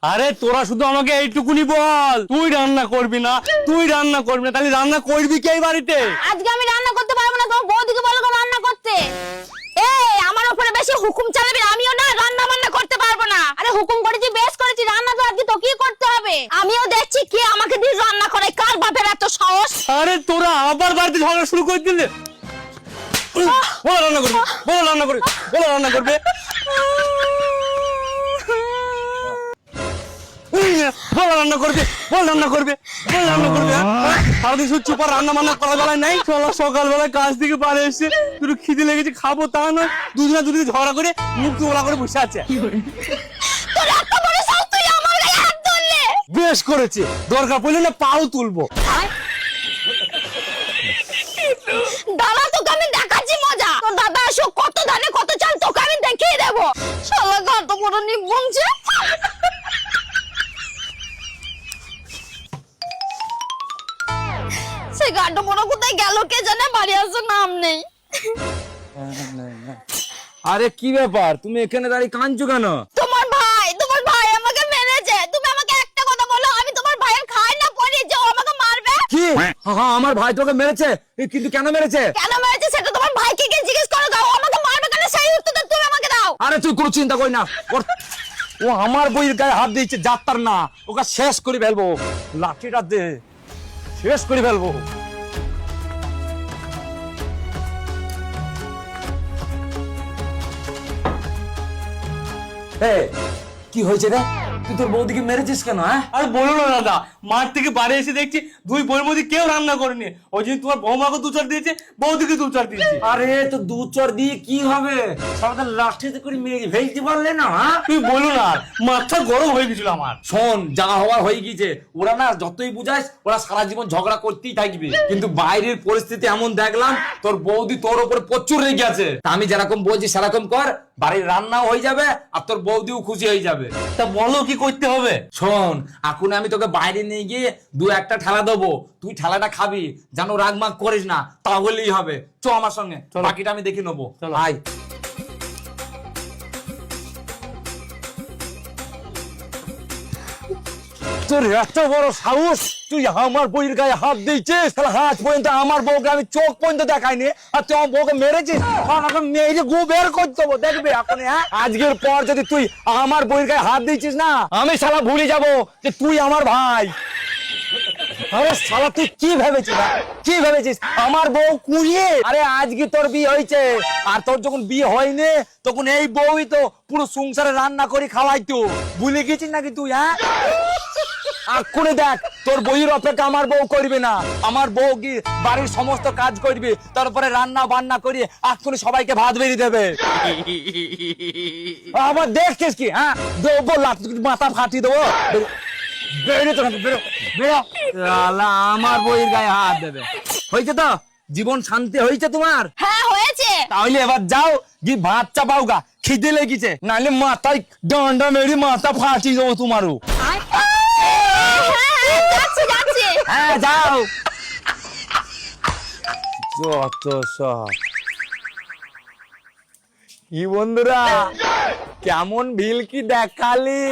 আরে তোরা শুধু আমাকে এইটুকুনি বল, তুই রান্না করবি না, তুই রান্না করবি না, তাহলে রান্না করবি কে এই বাড়িতে? আজকে আমি রান্না করতে পারবো না, তোমার বৌদিকে বলো রান্না করতে। এই আমার উপরে বেশি হুকুম চালাবি, আমিও না রান্না বান্না করতে পারবো না। আরে হুকুম করেছি, বেশ করেছি, রান্না তো আজকে তোকেই করতে হবে। আমিও দেখছি কে আমাকে দিয়ে রান্না করে, কার বাপের এত সাহস। আরে তোরা আবার বাড়িতে ঝগড়া শুরু করে দিলে। বলো রান্না করবে, বলো রান্না করবে, বলো রান্না করবে, বলো রান্না করবে, বল রান্না করবে, বল রান্না করবে। সারাদিন শুধু চুপা রান্না বান্না করার বেলায় নাই। সকালবেলায় কাজ থেকে বাড়ি এসে একটু খিদে লেগেছে, খাবো তা নয়, দুদিনে ঝগড়া করে মুখ তোলা করে বসে আছে। তোর এত বড় সাহস, তুই আমার গায়ে হাত তুললে। বেশ করেছে, দরকার পড়লে না পাও তুলবো। দাদা তোকে আমি দেখাচ্ছি মজা। তোর দাদা আসো, কত ধানে কত চাল তোকে আমি দেখিয়ে দেবো। শালা কত বড় নিবংছে। সে গাড্ডো বড় কোথায় গেল কে জানে, বাড়ি আসার নাম নেই। আরে কি ব্যাপার, তুমি এখানে দাঁড়িয়ে কাঁদছো কেন? তোমার ভাই আমাকে মেরেছে। তুমি আমাকে একটা কথা বলো, আমি তোমার ভাইয়ের খাই না পড়ি যে ও আমাকে মারবে? কি? হ্যাঁ, আমার ভাই তোকে মেরেছে, কিন্তু কেন মেরেছে? কেন মেরেছে সেটা তোমার ভাইকে গিয়ে জিজ্ঞেস করো। ও আমাকে মারবে কেন সেই উত্তরটা তুমি আমাকে দাও। আরে তুই কোনো চিন্তা করি না, ও আমার বইয়ের গায়ে হাত দিয়েছে, যাত্রার না, ওকে শেষ করে ফেলবো। লাঠিটা দে, শেষ করে ফেলবো। কি হয়েছে রে? তুই তোর বৌদিকে মেরেছিস কেন? হ্যাঁ, আর বলো না দাদা, মাঠ থেকে বাড়ি এসে দেখছি দুই বইয়ের মধ্যে কেউ রান্না করেনি। ওই জন্য তোমার বৌমাকে দু চার দিয়েছে, বৌদিকে দু চার দিয়েছে। আরে তো দু চর দিয়ে কি হবে, সারাদিন লাঠিতে করে মেরে ভেজতে পারলে না? হ্যাঁ, তুই বলো না, মাথা গরম হয়ে গেছিল আমার। শোন, যা হওয়ার হয়ে গিয়েছে। ওরা না যতই বুঝাইস, ওরা সারা জীবন ঝগড়া করতেই থাকবে। কিন্তু বাইরের পরিস্থিতি এমন দেখলাম, তোর বৌদি তোর উপরে প্রচুর রেগে আছে। তা আমি যেরকম বলছি সেরকম কর, বাড়ির রান্নাও হয়ে যাবে আর তোর বৌদিও খুশি হয়ে যাবে। তা বলো কি করতে হবে? শোন, এখন আমি তোকে বাইরে নিয়ে গিয়ে দু একটা ঠেলা দেবো, তুই ঠেলাটা খাবি, যেন রাগমাগ করিস না, তাহলেই হবে। চ আমার সঙ্গে, বাকিটা আমি দেখে নেবো। আয়। তোর এত বড় সাহস, তুই আমার বউয়ের গায়ে হাত দিয়েছিস? তাহলে হাত পর্যন্ত আমার বউকে আমি চোখ পর্যন্ত দেখাইনি, আর তুই আমার বউকে মেরেছিস। মেরে গু বের করে দেবো, দেখবি এখন। হ্যাঁ, আজকের পর যদি তুই আমার বউয়ের গায়ে হাত দিয়েছিস না, আমি শালা ভুলে যাবো যে তুই আমার ভাই। আরে শালা তুই কি ভেবেছিস? কি ভেবেছিস আমার বউ কুড়িয়ে? আরে আজকে তোর বিয়ে হয়েছে, আর তোর যখন বিয়ে হয়নি তখন এই বউই তো পুরো সংসারে রান্না করে খাওয়াইতো। ভুলে গেছিস নাকি তুই? হ্যাঁ, এক্ষুনি দেখ, তোর বইয়ের অপেক্ষা আমার বউ করবে না। আমার বউ কি বাড়ির সমস্ত কাজ করবে, তারপরে রান্না বান্না করে এক্ষুনি সবাইকে ভাত বেরিয়ে দেবে। আবার দেখছিস কি? হ্যাঁ, দেবো মাথা ফাটিয়ে দেবো। আমার বইয়ের গায়ে হাত দেবে। হয়েছে তো? জীবন শান্তি হয়েছে তোমার? হ্যাঁ হয়েছে। তাহলে এবার যাও গিয়ে ভাত চাপাও গা, খিদে লেগেছে, নাহলে মাথায় ডান্ডা মেরে মাথা ফাটিয়ে দেবো তোমারও। যাচ্ছি। হ্যাঁ যাও। যত সব। কি বন্ধুরা, কেমন ভিল কি দেখালি?